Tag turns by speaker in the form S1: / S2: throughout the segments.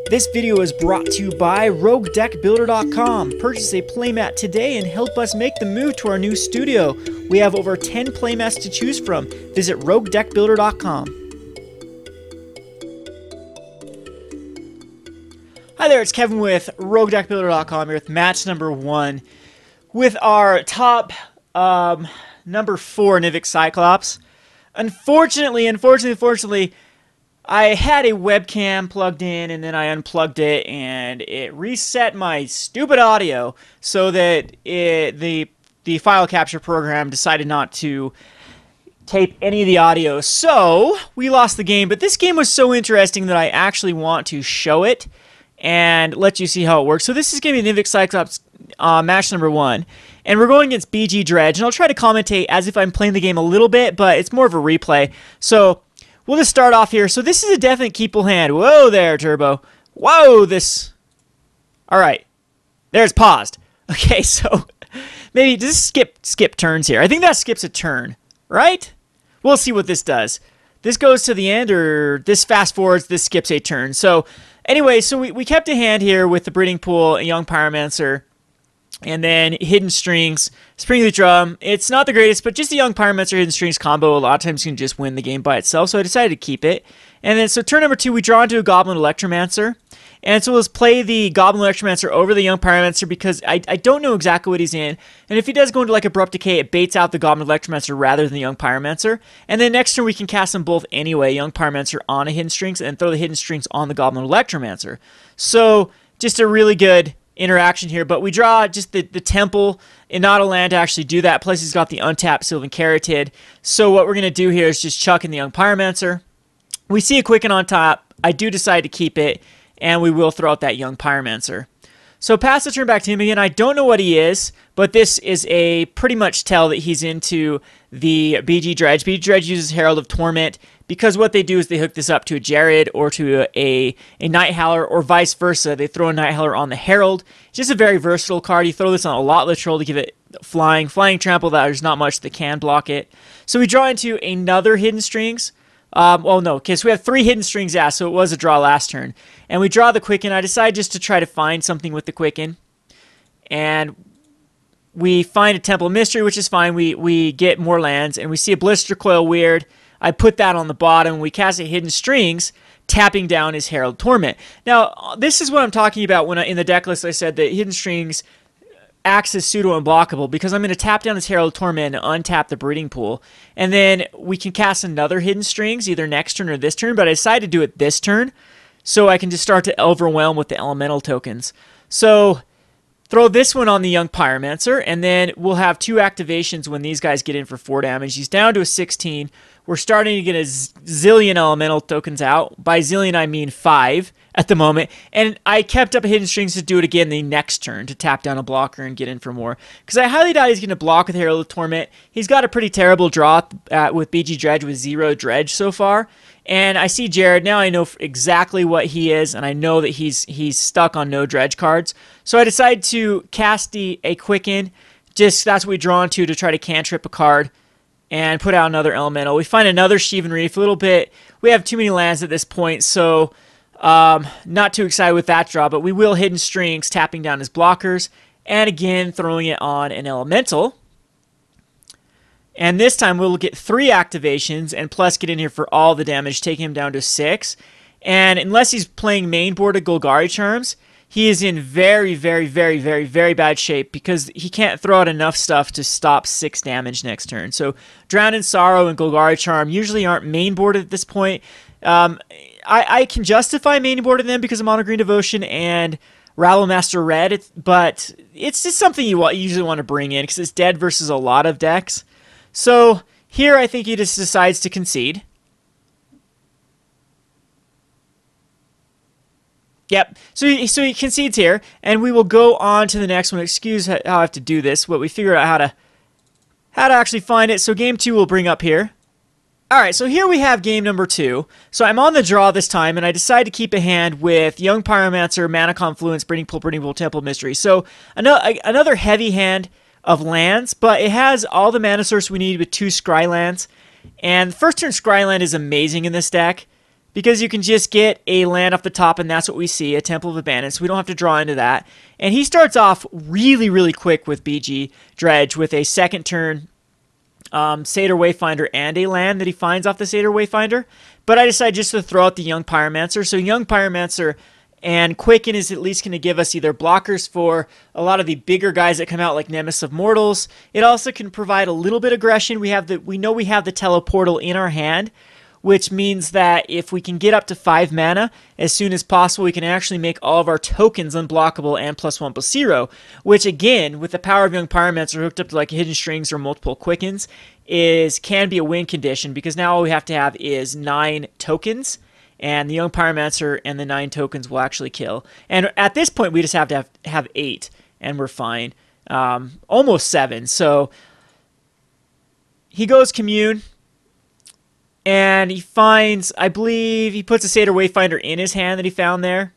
S1: This video is brought to you by Roguedeckbuilder.com. Purchase a playmat today and help us make the move to our new studio. We have over 10 playmats to choose from. Visit Roguedeckbuilder.com. Hi there, it's Kevin with Roguedeckbuilder.com here with match number 1 with our top number 4 Nivix Cyclops. Unfortunately, I had a webcam plugged in and then I unplugged it and it reset my stupid audio so that the file capture program decided not to tape any of the audio. So we lost the game, but this game was so interesting that I actually want to show it and let you see how it works. So this is going to be Nivix Cyclops match number 1. And we're going against BG Dredge, and I'll try to commentate as if I'm playing the game a little bit, but it's more of a replay. So we'll just start off here. So this is a definite keepable hand. Whoa there, Turbo. Whoa, this. Alright. There's paused. Okay, so maybe just skip turns here. I think that skips a turn, right? We'll see what this does. This goes to the end, or this fast forwards, this skips a turn. So anyway, so we kept a hand here with the Breeding Pool, a Young Pyromancer, and then Hidden Strings, Springleaf Drum. It's not the greatest, but just a Young Pyromancer Hidden Strings combo a lot of times you can just win the game by itself, so I decided to keep it. And then, so turn number 2, we draw into a Goblin Electromancer. And so let's play the Goblin Electromancer over the Young Pyromancer because I don't know exactly what he's in. And if he does go into like Abrupt Decay, it baits out the Goblin Electromancer rather than the Young Pyromancer. And then next turn we can cast them both anyway, Young Pyromancer on a Hidden Strings and throw the Hidden Strings on the Goblin Electromancer. So just a really good interaction here, but we draw just the temple and not a land to actually do that. Plus he's got the untapped Sylvan Carotid. So what we're going to do here is just chuck in the Young Pyromancer. We see a Quicken on top. I do decide to keep it, and we will throw out that Young Pyromancer. So pass the turn back to him again. I don't know what he is, but this is a pretty much tell that he's into the BG Dredge. BG Dredge uses Herald of Torment because what they do is they hook this up to a Jared or to a Night Howler or vice versa. They throw a Night Howler on the Herald. It's just a very versatile card. You throw this on a lot literal to give it flying trample that there's not much that can block it. So we draw into another Hidden Strings. Well, no, okay, so we have 3 Hidden Strings asked, so it was a draw last turn. And we draw the Quicken. I decided just to try to find something with the Quicken. And we find a Temple of Mystery, which is fine. We get more lands, and we see a Blistercoil Weird. I put that on the bottom. We cast a Hidden Strings, tapping down his Herald Torment. Now, this is what I'm talking about when in the deck list I said that Hidden Strings acts as pseudo-unblockable because I'm going to tap down his Herald Torment and untap the Breeding Pool. And then we can cast another Hidden Strings either next turn or this turn, but I decided to do it this turn so I can just start to overwhelm with the elemental tokens. So throw this one on the Young Pyromancer, and then we'll have 2 activations when these guys get in for 4 damage. He's down to a 16. We're starting to get a zillion elemental tokens out. By zillion, I mean 5 at the moment. And I kept up Hidden Strings to do it again the next turn to tap down a blocker and get in for more. Because I highly doubt he's going to block with Herald of Torment. He's got a pretty terrible draw with BG Dredge with 0 Dredge so far. And I see Jared. Now I know exactly what he is, and I know that he's stuck on no Dredge cards. So I decided to cast a Quicken. Just that's what we draw into to try to cantrip a card and put out another elemental. We find another Shivan Reef. A little bit. We have too many lands at this point, so not too excited with that draw. But we will Hidden Strings, tapping down his blockers, and again throwing it on an elemental. And this time we'll get 3 activations and plus get in here for all the damage, taking him down to 6. And unless he's playing main board of Golgari Charms, he is in very, very, very, very, very bad shape because he can't throw out enough stuff to stop 6 damage next turn. So Drown in Sorrow and Golgari Charm usually aren't main boarded at this point. I can justify main boarding them because of Mono Green Devotion and Rabblemaster Red, but it's just something you usually want to bring in because it's dead versus a lot of decks. So here I think he just decides to concede. Yep, so he concedes here, and we will go on to the next one. Excuse how I have to do this, but we figured out how to actually find it. So game 2 we'll bring up here. Alright, so here we have game number 2. So I'm on the draw this time, and I decide to keep a hand with Young Pyromancer, Mana Confluence, Breeding Pool, Temple of Mystery. So another heavy hand of lands, but it has all the mana source we need with 2 Scry lands. And the first turn Scry land is amazing in this deck because you can just get a land off the top, and that's what we see, a Temple of Abandon, so we don't have to draw into that. And he starts off really, really quick with BG Dredge with a second turn Satyr Wayfinder and a land that he finds off the Satyr Wayfinder. But I decided just to throw out the Young Pyromancer. So Young Pyromancer and Quicken is at least going to give us either blockers for a lot of the bigger guys that come out like Nemesis of Mortals. It also can provide a little bit of aggression. We know we have the Teleportal in our hand, which means that if we can get up to 5 mana as soon as possible, we can actually make all of our tokens unblockable and +1/+0, which again, with the power of Young Pyromancer hooked up to like hidden strings or multiple Quickens, can be a win condition, because now all we have to have is 9 tokens, and the Young Pyromancer and the 9 tokens will actually kill. And at this point, we just have to have 8, and we're fine. Almost 7. So he goes Commune, and he finds, I believe, he puts a Satyr Wayfinder in his hand that he found there.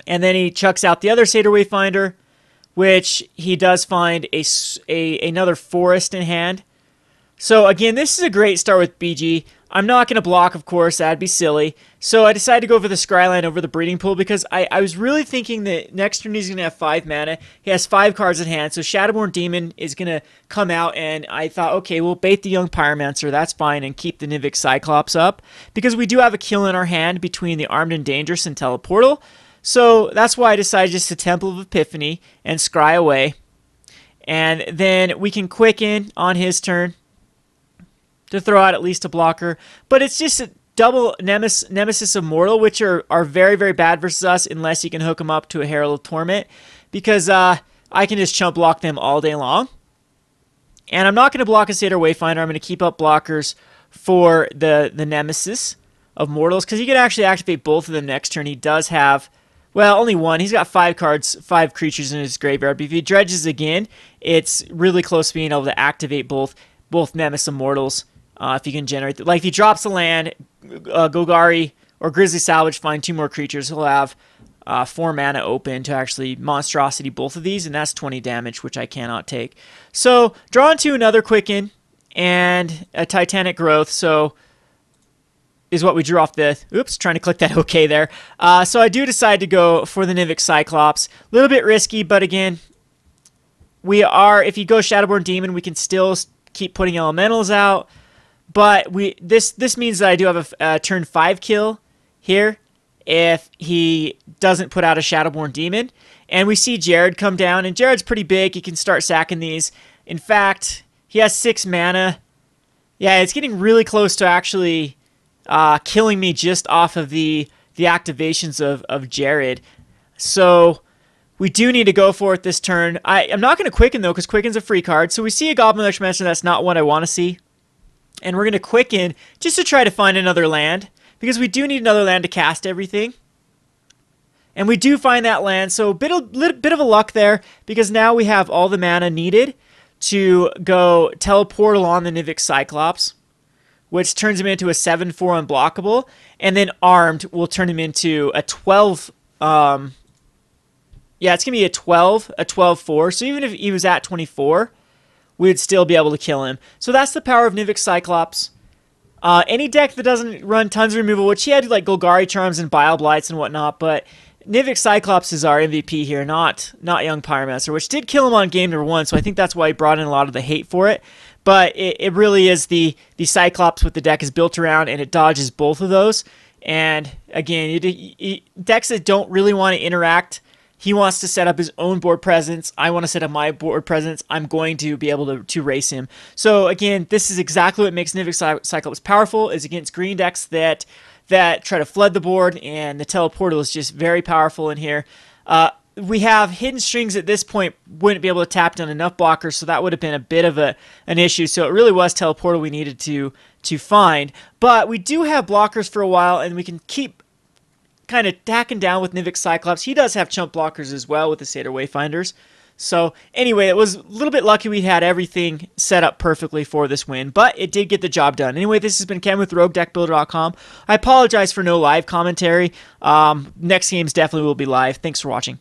S1: And then he chucks out the other Satyr Wayfinder, which he does find another forest in hand. So again, this is a great start with BG. I'm not going to block, of course, that'd be silly. So I decided to go for the Scryland over the Breeding Pool, because I was really thinking that next turn he's going to have 5 mana. He has 5 cards in hand, so Shadowborn Demon is going to come out, and I thought, okay, we'll bait the Young Pyromancer, that's fine, and keep the Nivix Cyclops up, because we do have a kill in our hand between the Armed and Dangerous and Teleportal. So that's why I decided just to Temple of Epiphany and scry away. And then we can Quicken on his turn to throw out at least a blocker. But it's just a double Nemesis of Mortal, which are very, very bad versus us unless you can hook them up to a Herald of Torment, because I can just chump block them all day long. And I'm not going to block a Satyr Wayfinder. I'm going to keep up blockers for the Nemesis of Mortals, because he could actually activate both of them next turn. He does have, well, only one. He's got 5 cards, 5 creatures in his graveyard. But if he dredges again, it's really close to being able to activate both Nemesis of Mortals. If you can generate, like if he drops a land, Golgari or Grizzly Salvage find 2 more creatures, he'll have 4 mana open to actually monstrosity both of these, and that's 20 damage, which I cannot take. So draw into another Quicken and a Titanic Growth. So is what we drew off the, oops, trying to click that OK there. So I do decide to go for the Nivix Cyclops. A little bit risky, but again, if you go Shadowborn Demon, we can still keep putting elementals out. But this means that I do have a turn 5 kill here if he doesn't put out a Shadowborn Demon. And we see Jared come down, and Jared's pretty big. He can start sacking these. In fact, he has 6 mana. Yeah, it's getting really close to actually killing me just off of the activations of Jared. So we do need to go for it this turn. I'm not going to Quicken, though, because Quicken's a free card. So we see a Goblin Electromancer. That's not what I want to see. And we're going to Quicken just to try to find another land, because we do need another land to cast everything. And we do find that land, so a bit of a luck there, because now we have all the mana needed to go Teleportal on the Nivix Cyclops, which turns him into a 7/4 unblockable, and then Armed will turn him into a 12. Yeah, it's going to be a 12/4, so even if he was at 24, we'd still be able to kill him. So that's the power of Nivix Cyclops. Any deck that doesn't run tons of removal, which he had like Golgari Charms and Bile Blights and whatnot, but Nivix Cyclops is our MVP here, not Young Pyromancer, which did kill him on game number 1, so I think that's why he brought in a lot of the hate for it. But it really is the Cyclops what the deck is built around, and it dodges both of those. And again, decks that don't really want to interact, he wants to set up his own board presence. I want to set up my board presence. I'm going to be able to race him. So again, this is exactly what makes Nivix Cyclops powerful, is against green decks that try to flood the board, and the Teleportal is just very powerful in here. We have hidden strings at this point, wouldn't be able to tap down enough blockers, so that would have been a bit of an issue. So it really was Teleportal we needed to find. But we do have blockers for a while, and we can keep kind of tacking down with Nivix Cyclops. He does have chump blockers as well with the Satyr Wayfinders. So anyway, it was a little bit lucky we had everything set up perfectly for this win, but it did get the job done. Anyway, this has been Ken with Roguedeckbuilder.com. I apologize for no live commentary. Next games definitely will be live. Thanks for watching.